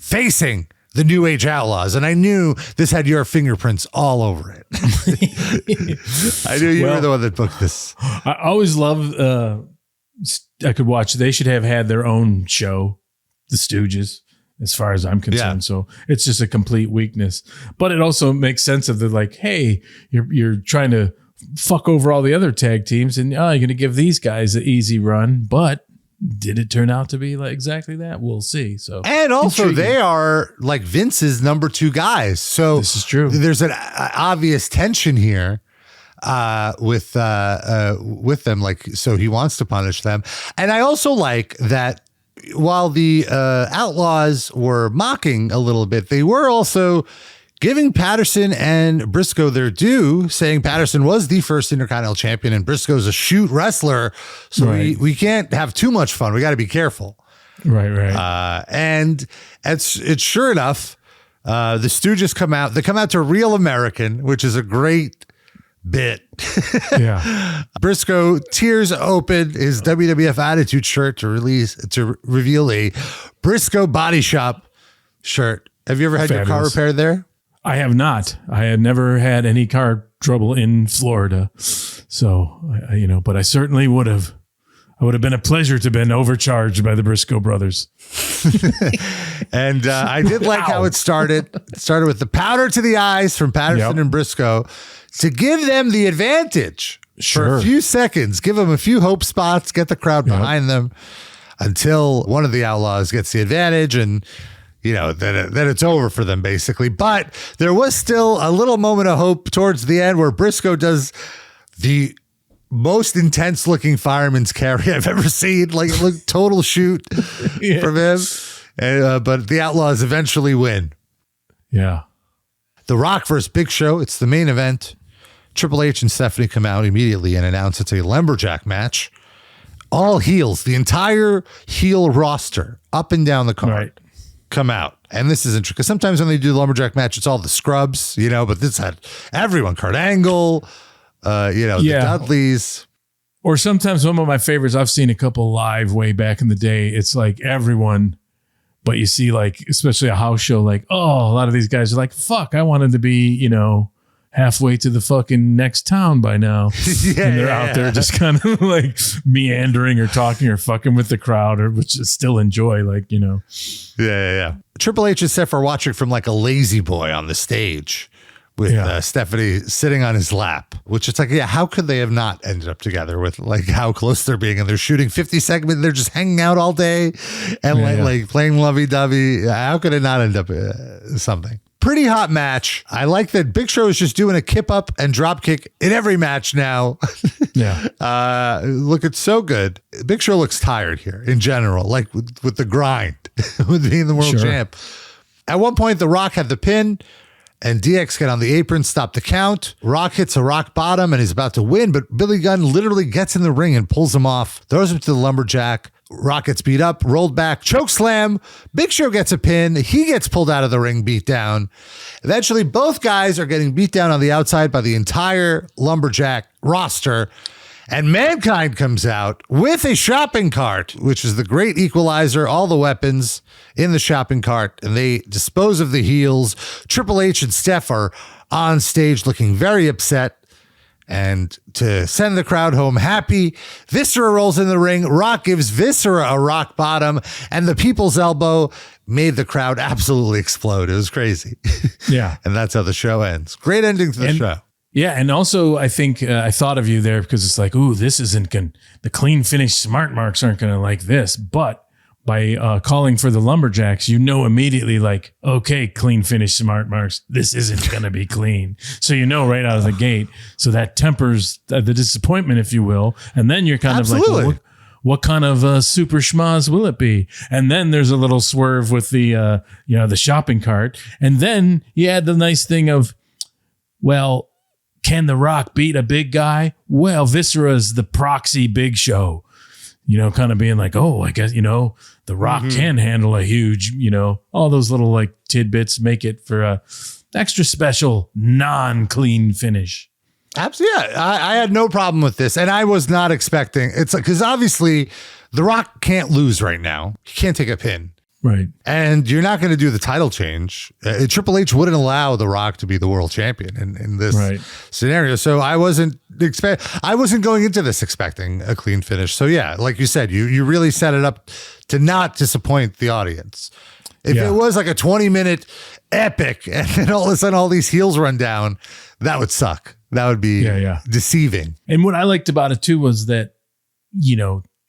facing the New Age Outlaws. And I knew this had your fingerprints all over it. I knew you were the one that booked this.
I always love, I could watch, they should have had their own show, The Stooges, as far as I'm concerned. Yeah. So it's just a complete weakness, but it also makes sense of the like, hey, you're trying to fuck over all the other tag teams and you're going to give these guys an easy run, but did it turn out to be like exactly that? We'll see. So,
and also they are like Vince's number 2 guys. So
this is true.
There's an obvious tension here with them. Like, so he wants to punish them. And I also like that while the Outlaws were mocking a little bit, they were also giving Patterson and Briscoe their due, saying Patterson was the first Intercontinental Champion and Briscoe's a shoot wrestler. So we can't have too much fun. We got to be careful.
Right.
And it's sure enough, the Stooges come out. They come out to Real American, which is a great bit.
Yeah.
Briscoe tears open his WWF Attitude shirt to reveal a Briscoe Body Shop shirt. Have you ever had your car repaired there?
I have not. I have never had any car trouble in Florida. So, but I certainly would have. I would have been a pleasure to have been overcharged by the Briscoe brothers.
And I did like how it started. It started with the powder to the eyes from Patterson and Briscoe to give them the advantage for a few seconds, give them a few hope spots, get the crowd behind them until one of the Outlaws gets the advantage and then it's over for them, basically. But there was still a little moment of hope towards the end where Briscoe does the most intense looking fireman's carry I've ever seen. Like, it looked total shoot from him. But the Outlaws eventually win.
Yeah.
The Rock versus Big Show. It's the main event. Triple H and Stephanie come out immediately and announce it's a lumberjack match. All heels, the entire heel roster up and down the card. Come out. And this is interesting because sometimes when they do the lumberjack match, it's all the scrubs, but this had everyone, Kurt Angle, the Dudleys.
Or sometimes one of my favorites, I've seen a couple live way back in the day. It's like everyone, but you see like, especially a house show, like, a lot of these guys are like, fuck, I wanted to be, halfway to the fucking next town by now. And they're out there just kind of like meandering or talking or fucking with the crowd, or which is still enjoy,
Yeah. Triple H is set for watching from like a lazy boy on the stage with Stephanie sitting on his lap, which it's like, how could they have not ended up together with like how close they're being? And they're shooting 50 segments. They're just hanging out all day and like playing lovey-dovey. How could it not end up something? Pretty hot match. I like that Big Show is just doing a kip up and drop kick in every match now. Looking so good. Big Show looks tired here in general, like with the grind, with being the world champ. At one point, The Rock had the pin and DX get on the apron, stop the count. Rock hits a rock bottom and he's about to win, but Billy Gunn literally gets in the ring and pulls him off, throws him to the lumberjack. Rock gets beat up, rolled back, choke slam. Big Show gets a pin. He gets pulled out of the ring, beat down. Eventually, both guys are getting beat down on the outside by the entire Lumberjack roster. And Mankind comes out with a shopping cart, which is the great equalizer, all the weapons in the shopping cart, and they dispose of the heels. Triple H and Steph are on stage looking very upset. And to send the crowd home happy, Viscera rolls in the ring. Rock gives Viscera a rock bottom, and the People's Elbow made the crowd absolutely explode. It was crazy.
Yeah.
And that's how the show ends. Great ending to the show.
Yeah, and also I think I thought of you there because it's like, ooh, this isn't going to, the clean finish smart marks aren't going to like this. But by calling for the Lumberjacks, you know immediately like, okay, clean finish smart marks, this isn't going to be clean. So you know right out of the gate. So that tempers the disappointment, if you will. And then you're kind of like, well, what kind of super schmaz will it be? And then there's a little swerve with the, the shopping cart. And then you add the nice thing of, well, can The Rock beat a big guy? Well, Viscera's the proxy Big Show, kind of being like, oh, I guess, The Rock can handle a huge, all those little like tidbits make it for a extra special non-clean finish.
Absolutely. Yeah, I had no problem with this. And I was not expecting it's because obviously The Rock can't lose right now. He can't take a pin.
Right. And
you're not going to do the title change. Triple H wouldn't allow The Rock to be the world champion in this scenario. So I wasn't going into this expecting a clean finish. So yeah, like you said, you really set it up to not disappoint the audience. If it was like a 20-minute epic and then all of a sudden all these heels run down, that would suck. That would be deceiving.
And what I liked about it too was that,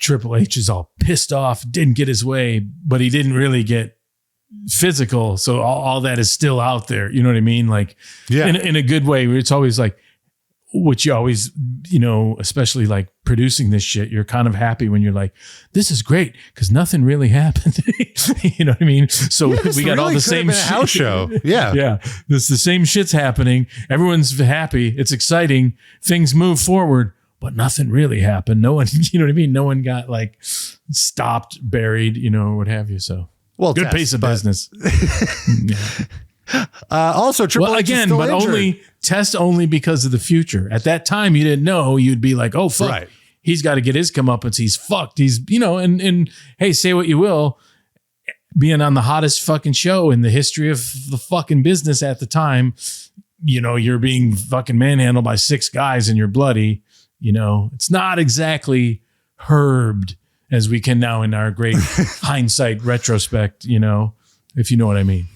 Triple H is all pissed off, didn't get his way, but he didn't really get physical. So all that is still out there. You know what I mean? Like in a good way, it's always like, which you always, especially like producing this shit, you're kind of happy when you're like, this is great because nothing really happened. You know what I mean? So we got all the same
house show. Yeah.
Yeah. This the same shit's happening. Everyone's happy. It's exciting. Things move forward. But nothing really happened. No one, you know what I mean? No one got like stopped, buried, or what have you. So, good pace of business.
Also, Triple H is still injured.
only because of the future. At that time, you didn't know. You'd be like, oh, fuck. Right. He's got to get his comeuppance. He's fucked. He's, and hey, say what you will. Being on the hottest fucking show in the history of the fucking business at the time, you're being fucking manhandled by 6 guys and you're bloody. It's not exactly herbed as we can now in our great hindsight retrospect, if you know what I mean.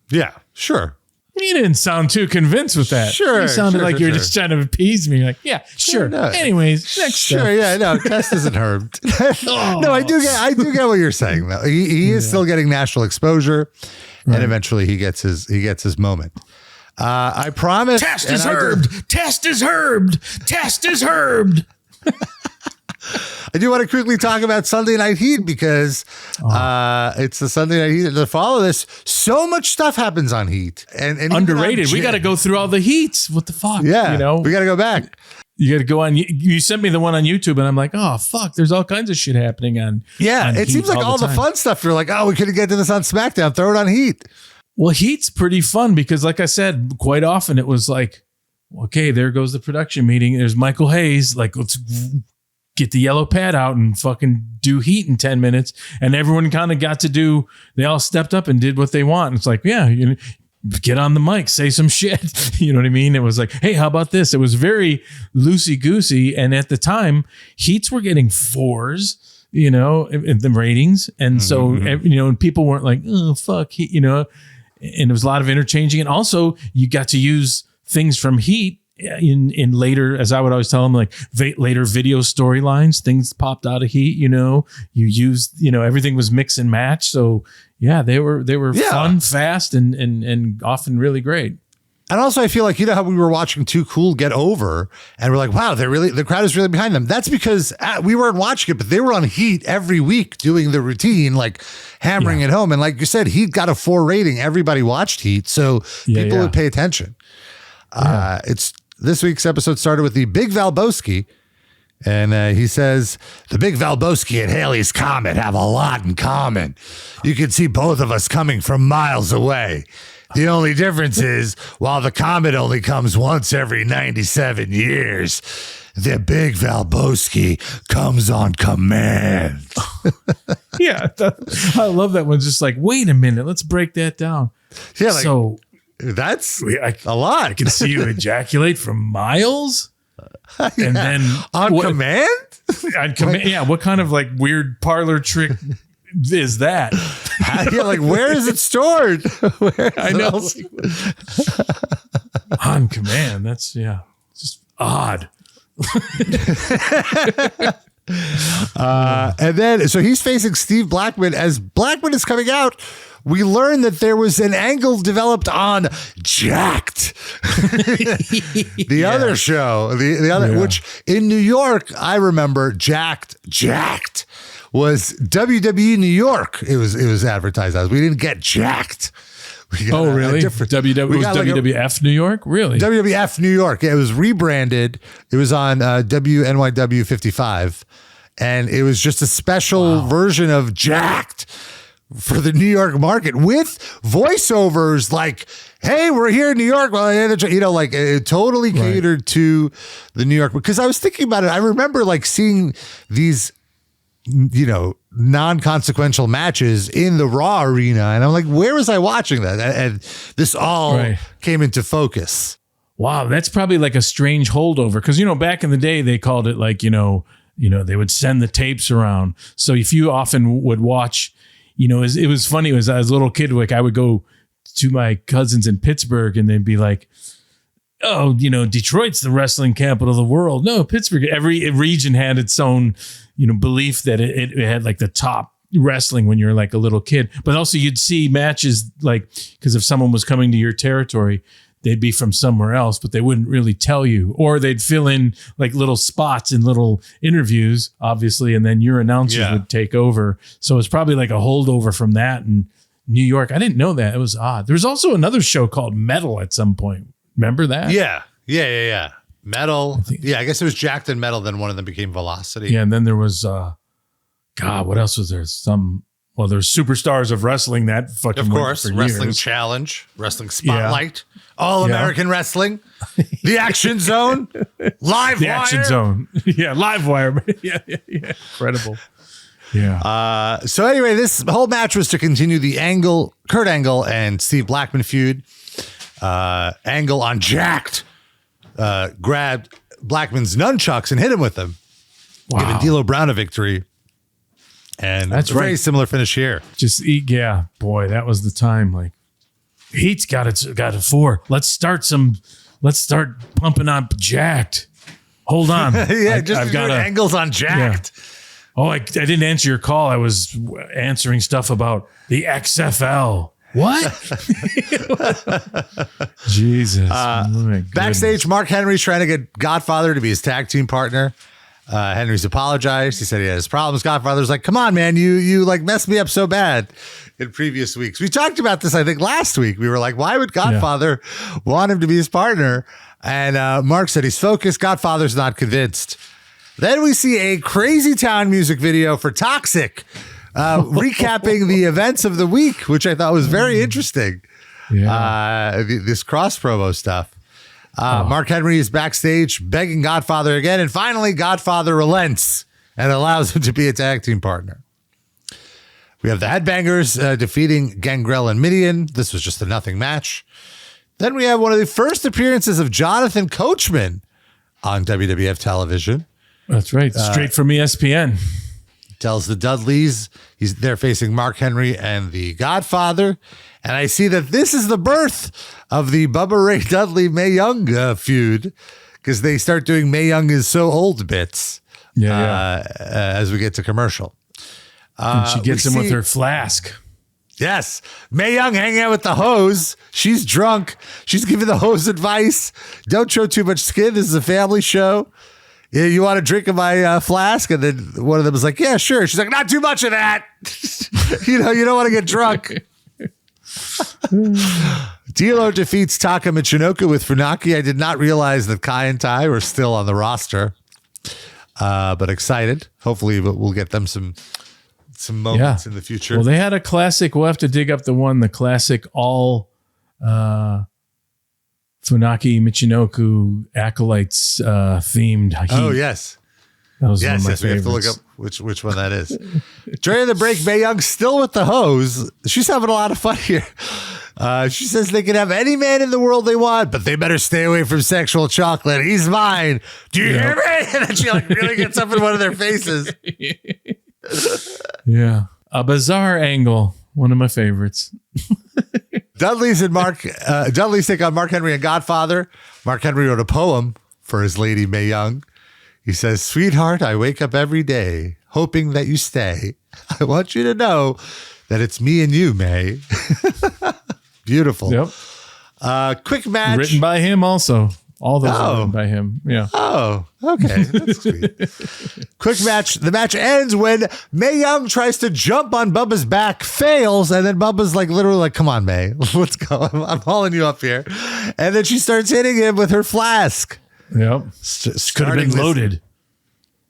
Yeah, sure.
You didn't sound too convinced with that.
Sure.
You sounded like you were just trying to appease me. Like, yeah, sure. No. Anyways, next
Sure,
stuff.
Yeah, no, Test isn't herbed. No, I do get what you're saying though. He is still getting national exposure and eventually he gets his moment. I promise.
Test is herbed. Test is herbed. Test is herbed.
I do want to quickly talk about Sunday Night Heat because it's the Sunday Night Heat. To follow this, so much stuff happens on Heat. And
underrated. We got to go through all the Heats. What the fuck?
Yeah, we got to go back.
You got to go on. You sent me the one on YouTube, and I'm like, oh fuck! There's all kinds of shit happening on.
Yeah, on it seems like all the fun stuff. You're like, oh, we couldn't get to this on SmackDown. Throw it on Heat.
Well, Heat's pretty fun because, like I said, quite often it was like, okay, there goes the production meeting. There's Michael Hayes. Like, let's get the yellow pad out and fucking do Heat in 10 minutes. And everyone kind of got to do, they all stepped up and did what they want. And it's like, yeah, get on the mic, say some shit. You know what I mean? It was like, hey, how about this? It was very loosey-goosey. And at the time, Heats were getting 4s, in the ratings. And so, people weren't like, oh, fuck, Heat, and there was a lot of interchanging. And also you got to use things from Heat in later, as I would always tell them, like later video storylines, things popped out of Heat, you used, everything was mix and match. So yeah, they were fun, fast, and often really great.
And also, I feel like, how we were watching Too Cool get over and we're like, wow, the crowd is really behind them. That's because we weren't watching it, but they were on Heat every week doing the routine, like hammering it home. And like you said, Heat got a 4 rating. Everybody watched Heat. So people would pay attention. This week's episode started with the Big Valboski And he says, the Big Valboski and Haley's Comet have a lot in common. You can see both of us coming from miles away. The only difference is, while the Comet only comes once every 97 years, the Big Valboski comes on command.
Yeah, I love that one. Just like, wait a minute, let's break that down.
Yeah, like,
so
that's a lot.
I can see you ejaculate from miles. And then
on command?
On command, yeah. What kind of like weird parlor trick is that?
Yeah, like where is it stored?
I know. On command. That's just odd.
And then so he's facing Steve Blackman. As Blackman is coming out, we learn that there was an angle developed on Jacked. The other show, the other, which in New York, I remember Jacked was WWE New York. It was advertised as. We didn't get Jacked.
Really? WWF New York? Really?
WWF New York. Yeah, it was rebranded. It was on WNYW 55. And it was just a special version of Jacked for the New York market with voiceovers like, hey, we're here in New York. Well, like it totally catered to the New York. Because I was thinking about it. I remember like seeing these, non-consequential matches in the Raw arena. And I'm like, where was I watching that? And this all came into focus.
Wow. That's probably like a strange holdover. Cause back in the day, they called it like, they would send the tapes around. So if you often would watch, it was funny. As a little kid, like I would go to my cousins in Pittsburgh and they'd be like, oh, Detroit's the wrestling capital of the world. No, Pittsburgh, every region had its own, belief that it had like the top wrestling when you're like a little kid. But also you'd see matches like, because if someone was coming to your territory, they'd be from somewhere else, but they wouldn't really tell you, or they'd fill in like little spots in little interviews, obviously, and then your announcers would take over. So it's probably like a holdover from that in New York. I didn't know that. It was odd. There was also another show called Metal at some point. Remember that?
Yeah. Metal. I guess it was Jacked and Metal. Then one of them became Velocity.
Yeah, and then there was, what else was there? There's Superstars of Wrestling that fucking
of course, Wrestling
years.
Challenge, Wrestling Spotlight, All American Wrestling, The Action Zone, Live Wire.
Action Zone. Yeah, Live Wire. Yeah. Incredible. Yeah.
So anyway, this whole match was to continue the Kurt Angle and Steve Blackman feud. Angle on Jacked grabbed Blackman's nunchucks and hit him with them, giving D'Lo Brown a victory. And that's a very similar finish here.
Boy, that was the time. Like, Heat's got a 4. Let's start pumping up Jacked. Hold on.
I've got Angles on Jacked.
Yeah. Oh, I didn't answer your call. I was answering stuff about the XFL. What? Jesus.
Backstage, Mark Henry's trying to get Godfather to be his tag team partner. Henry's apologized. He said he had his problems. Godfather's like, come on, man, you like messed me up so bad in previous weeks. We talked about this, I think, last week. We were like, why would Godfather want him to be his partner? And Mark said he's focused. Godfather's not convinced. Then we see a Crazy Town music video for Toxic, recapping the events of the week, which I thought was very interesting. Yeah. This cross promo stuff. Mark Henry is backstage begging Godfather again. And finally, Godfather relents and allows him to be a tag team partner. We have the Headbangers defeating Gangrel and Midian. This was just a nothing match. Then we have one of the first appearances of Jonathan Coachman on WWF television.
That's right. Straight from ESPN.
Tells the Dudleys they're facing Mark Henry and the Godfather. And I see that this is the birth of the Bubba Ray Dudley Mae Young feud, because they start doing Mae Young is so old bits as we get to commercial.
And she gets him with her flask.
Yes. Mae Young hanging out with the hose. She's drunk. She's giving the hose advice. Don't show too much skin. This is a family show. Yeah, you want to drink in my flask? And then one of them was like, yeah, sure. She's like, not too much of that. You don't want to get drunk. D'Lo defeats Taka Michinoku with Funaki. I did not realize that Kai and Tai were still on the roster. but excited. Hopefully we'll get them some moments in the future.
Well, they had a classic. We'll have to dig up the classic all Funaki Michinoku Acolytes themed.
Oh, yes.
That was one of my
we have
favorites.
to look up which one that is. During the break, Mae Young still with the hose. She's having a lot of fun here. She says they can have any man in the world they want, but they better stay away from sexual chocolate. He's mine. Do you hear me? And then she really gets up in one of their faces.
Yeah. A bizarre angle. One of my favorites.
Dudley's take on Mark Henry and Godfather. Mark Henry wrote a poem for his lady Mae Young. He says, "Sweetheart, I wake up every day hoping that you stay. I want you to know that it's me and you, Mae." Beautiful.
Yep.
Quick match.
Written by him also. All those are written by him. Yeah.
Oh, okay. That's sweet. Quick match. The match ends when Mae Young tries to jump on Bubba's back, fails, and then Bubba's literally like, "Come on, Mae, let's go. I'm hauling you up here." And then she starts hitting him with her flask.
Yep. Could have been loaded.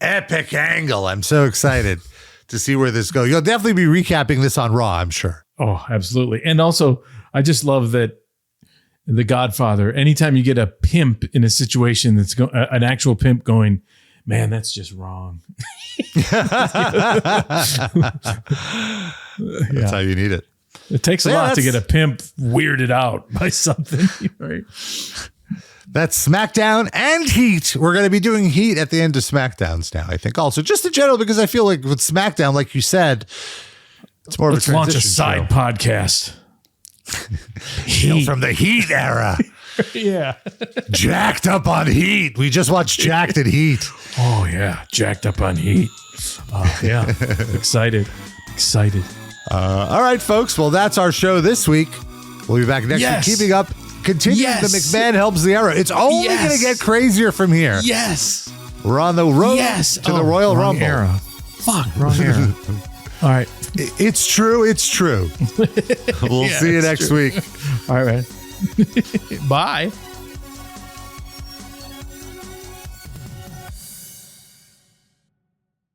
Epic angle. I'm so excited to see where this goes. You'll definitely be recapping this on Raw, I'm sure.
Oh, absolutely. And also, I just love that The Godfather, anytime you get a pimp in a situation that's an actual pimp going, "Man, that's just wrong."
That's how you need it.
It takes a lot to get a pimp weirded out by something, right?
That's SmackDown and Heat. We're going to be doing Heat at the end of SmackDowns now, I think. Also, just in general, because I feel like with SmackDown, like you said, it's more of a transition
launch a side podcast.
Heat from the Heat era.
Yeah.
Jacked up on Heat. We just watched Jacked at Heat.
Oh, yeah. Jacked up on Heat. Yeah. Excited.
All right, folks. Well, that's our show this week. We'll be back next week, keeping up. Continuing the McMahon-Helmsley era. It's only going to get crazier from here.
Yes.
We're on the road to the Royal Rumble.
Era. Fuck, wrong era. All right.
It's true. We'll see you next week.
All right. Bye.